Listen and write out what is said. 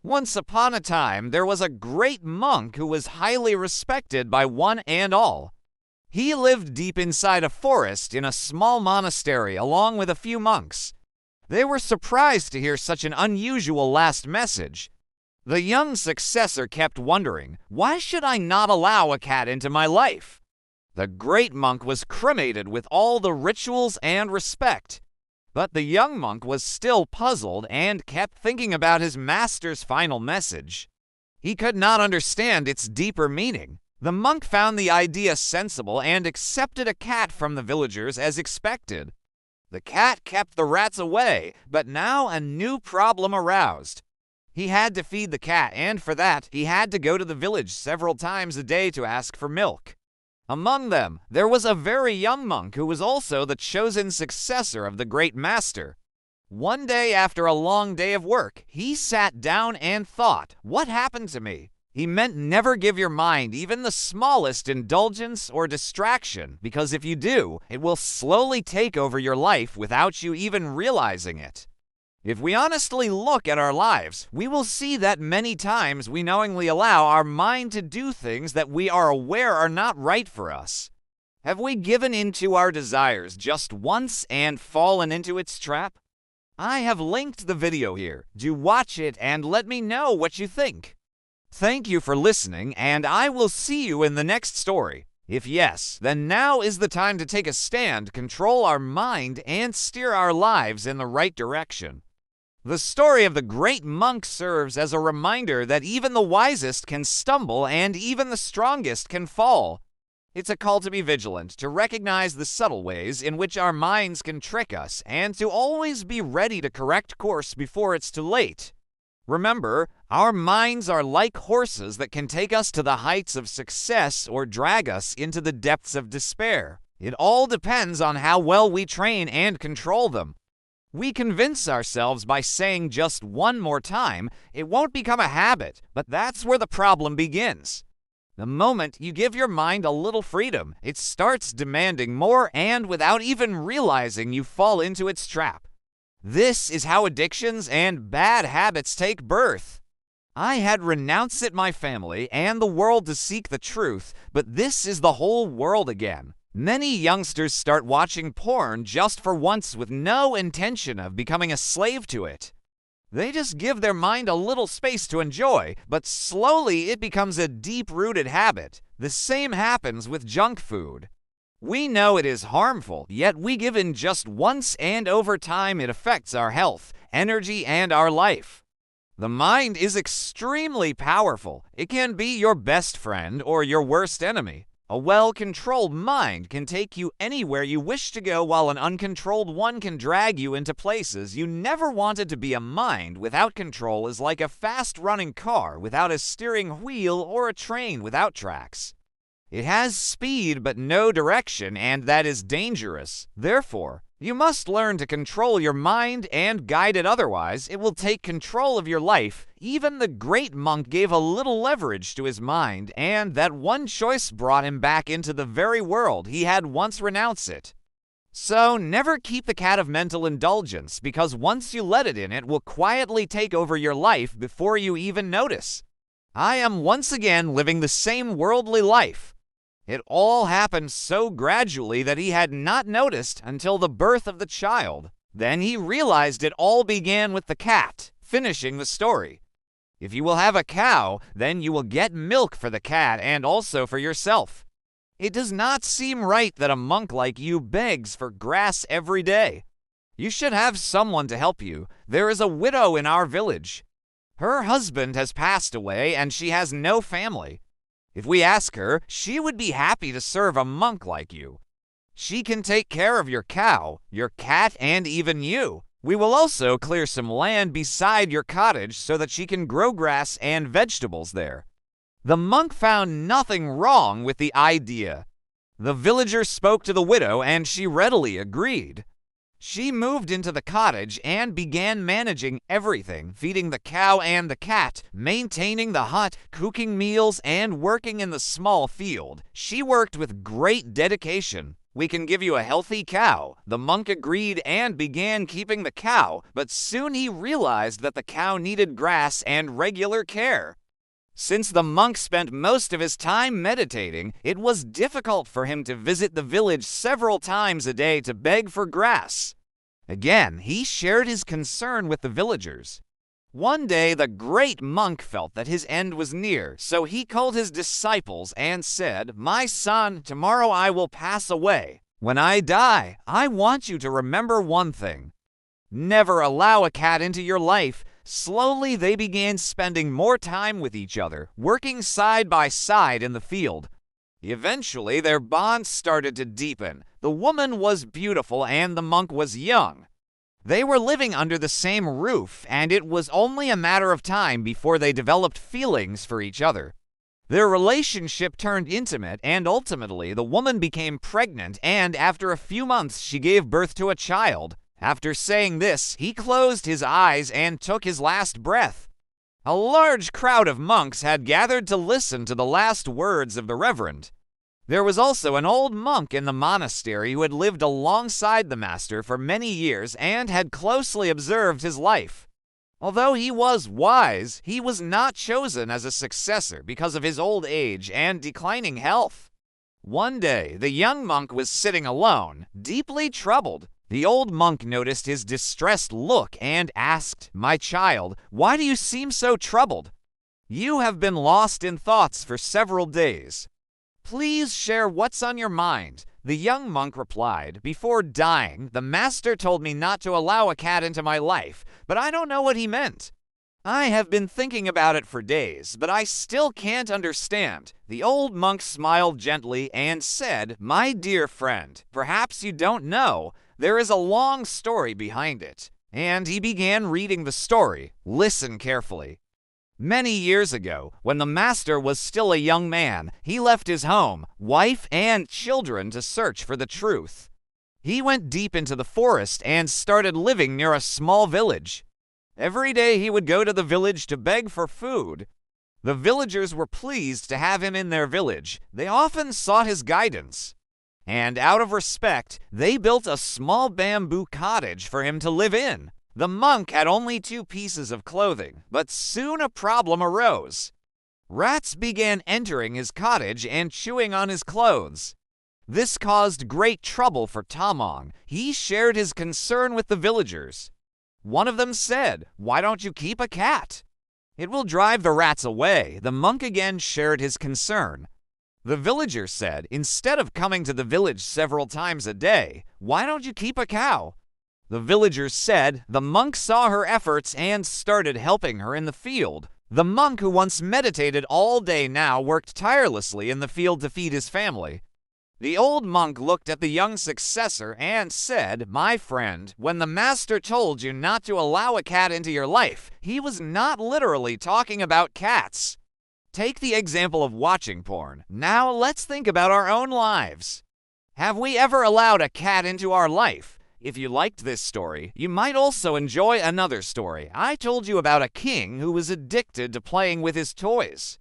Once upon a time, there was a great monk who was highly respected by one and all. He lived deep inside a forest in a small monastery along with a few monks. They were surprised to hear such an unusual last message. The young successor kept wondering, why should I not allow a cat into my life? The great monk was cremated with all the rituals and respect. But the young monk was still puzzled and kept thinking about his master's final message. He could not understand its deeper meaning. The monk found the idea sensible and accepted a cat from the villagers as expected. The cat kept the rats away, but now a new problem aroused. He had to feed the cat, and for that, he had to go to the village several times a day to ask for milk. Among them, there was a very young monk who was also the chosen successor of the great master. One day after a long day of work, he sat down and thought, what happened to me? He meant never give your mind even the smallest indulgence or distraction, because if you do, it will slowly take over your life without you even realizing it. If we honestly look at our lives, we will see that many times we knowingly allow our mind to do things that we are aware are not right for us. Have we given into our desires just once and fallen into its trap? I have linked the video here. Do watch it and let me know what you think. Thank you for listening, and I will see you in the next story. If yes, then now is the time to take a stand, control our mind, and steer our lives in the right direction. The story of the great monk serves as a reminder that even the wisest can stumble and even the strongest can fall. It's a call to be vigilant, to recognize the subtle ways in which our minds can trick us, and to always be ready to correct course before it's too late. Remember, our minds are like horses that can take us to the heights of success or drag us into the depths of despair. It all depends on how well we train and control them. We convince ourselves by saying just one more time, it won't become a habit, but that's where the problem begins. The moment you give your mind a little freedom, it starts demanding more, and without even realizing, you fall into its trap. This is how addictions and bad habits take birth. I had renounced it my family and the world to seek the truth, but this is the whole world again. Many youngsters start watching porn just for once with no intention of becoming a slave to it. They just give their mind a little space to enjoy, but slowly it becomes a deep-rooted habit. The same happens with junk food. We know it is harmful, yet we give in just once, and over time it affects our health, energy, and our life. The mind is extremely powerful. It can be your best friend or your worst enemy. A well-controlled mind can take you anywhere you wish to go, while an uncontrolled one can drag you into places you never wanted to be. A mind without control is like a fast-running car without a steering wheel or a train without tracks. It has speed but no direction, and that is dangerous. Therefore, you must learn to control your mind and guide it, otherwise it will take control of your life. Even the great monk gave a little leverage to his mind, and that one choice brought him back into the very world he had once renounced it. So never keep the cat of mental indulgence, because once you let it in, it will quietly take over your life before you even notice. I am once again living the same worldly life. It all happened so gradually that he had not noticed until the birth of the child. Then he realized it all began with the cat, finishing the story. If you will have a cow, then you will get milk for the cat and also for yourself. It does not seem right that a monk like you begs for grass every day. You should have someone to help you. There is a widow in our village. Her husband has passed away and she has no family. If we ask her, she would be happy to serve a monk like you. She can take care of your cow, your cat, and even you. We will also clear some land beside your cottage so that she can grow grass and vegetables there. The monk found nothing wrong with the idea. The villager spoke to the widow and she readily agreed. She moved into the cottage and began managing everything, feeding the cow and the cat, maintaining the hut, cooking meals, and working in the small field. She worked with great dedication. "We can give you a healthy cow." The monk agreed and began keeping the cow, but soon he realized that the cow needed grass and regular care. Since the monk spent most of his time meditating, it was difficult for him to visit the village several times a day to beg for grass. Again, he shared his concern with the villagers. One day, the great monk felt that his end was near, so he called his disciples and said, "My son, tomorrow I will pass away. When I die, I want you to remember one thing. Never allow a cat into your life." Slowly, they began spending more time with each other, working side by side in the field. Eventually, their bond started to deepen. The woman was beautiful and the monk was young. They were living under the same roof, and it was only a matter of time before they developed feelings for each other. Their relationship turned intimate, and ultimately, the woman became pregnant, and after a few months, she gave birth to a child. After saying this, he closed his eyes and took his last breath. A large crowd of monks had gathered to listen to the last words of the reverend. There was also an old monk in the monastery who had lived alongside the master for many years and had closely observed his life. Although he was wise, he was not chosen as a successor because of his old age and declining health. One day, the young monk was sitting alone, deeply troubled. The old monk noticed his distressed look and asked, "My child, why do you seem so troubled? You have been lost in thoughts for several days. Please share what's on your mind." The young monk replied, "Before dying, the master told me not to allow a cat into my life, but I don't know what he meant. I have been thinking about it for days, but I still can't understand." The old monk smiled gently and said, "My dear friend, perhaps you don't know. There is a long story behind it." And he began reading the story. Listen carefully. Many years ago, when the master was still a young man, he left his home, wife, and children to search for the truth. He went deep into the forest and started living near a small village. Every day he would go to the village to beg for food. The villagers were pleased to have him in their village. They often sought his guidance. And out of respect, they built a small bamboo cottage for him to live in. The monk had only 2 pieces of clothing, but soon a problem arose. Rats began entering his cottage and chewing on his clothes. This caused great trouble for Tamong. He shared his concern with the villagers. One of them said, "Why don't you keep a cat? It will drive the rats away." The monk again shared his concern. The villager said, "Instead of coming to the village several times a day, why don't you keep a cow?" The villagers said the monk saw her efforts and started helping her in the field. The monk who once meditated all day now worked tirelessly in the field to feed his family. The old monk looked at the young successor and said, "My friend, when the master told you not to allow a cat into your life, he was not literally talking about cats. Take the example of watching porn. Now let's think about our own lives. Have we ever allowed a cat into our life? If you liked this story, you might also enjoy another story. I told you about a king who was addicted to playing with his toys.